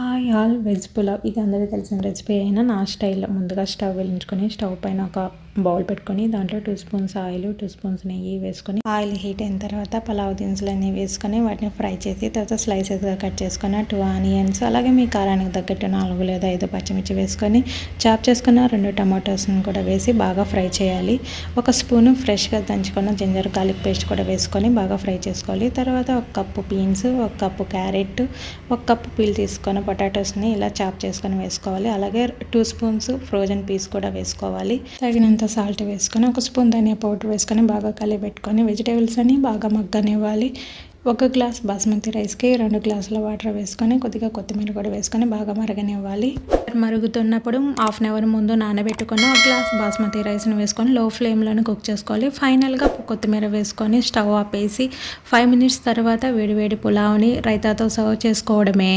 Hi all veg pulao ఇది అందరికీ తెలిసిన రెసిపీ అయినా నా స్టైల్లో ముందుగా స్టవ్ వెలిగించుకొని స్టవ్ పైన ఒక బౌల్ పెట్టుకొని దాంట్లో 2 స్పూన్స్ ఆయిల్ 2 స్పూన్స్ నెయ్యి వేసుకొని ఆయిల్ హీట్ అయిన తర్వాత పలావ్ దినుసులన్నీ వేసుకొని వాటిని ఫ్రై చేసి తర్వాత స్లైసెస్గా కట్ చేసుకున్న 2 ఆనియన్స్ అలాగే మీ కారానికి తగ్గట్టు 4 లేదా 5 పచ్చిమిర్చి వేసుకొని చాప్ చేసుకున్న 2 టమాటోస్ని కూడా వేసి బాగా ఫ్రై చేయాలి. ఒక స్పూను ఫ్రెష్గా దంచుకున్న జింజర్ గార్లిక్ పేస్ట్ కూడా వేసుకొని బాగా ఫ్రై చేసుకోవాలి. తర్వాత 1 cup beans 1 cup carrot 1 cup peel తీసుకొని పొటాటోస్ని ఇలా చాప్ చేసుకొని వేసుకోవాలి. అలాగే 2 స్పూన్స్ ఫ్రోజన్ పీస్ కూడా వేసుకోవాలి. తగినంత సాల్ట్ వేసుకొని 1 స్పూన్ ధనియా పౌడర్ వేసుకొని బాగా కలిపెట్టుకొని వెజిటేబుల్స్ అని బాగా మగ్గనివ్వాలి. 1 గ్లాస్ బాస్మతి రైస్కి 2 గ్లాసుల వాటర్ వేసుకొని కొద్దిగా కొత్తిమీర కూడా వేసుకొని బాగా మరగనివ్వాలి. మరుగుతున్నప్పుడు హాఫ్ అన్ అవర్ ముందు నానబెట్టుకొని 1 గ్లాస్ బాస్మతి రైస్ని వేసుకొని లో ఫ్లేమ్లోనే కుక్ చేసుకోవాలి. ఫైనల్గా కొత్తిమీర వేసుకొని స్టవ్ ఆపేసి 5 మినిట్స్ తర్వాత వేడివేడి పులావ్ని రైతాతో సర్వ్ చేసుకోవడమే.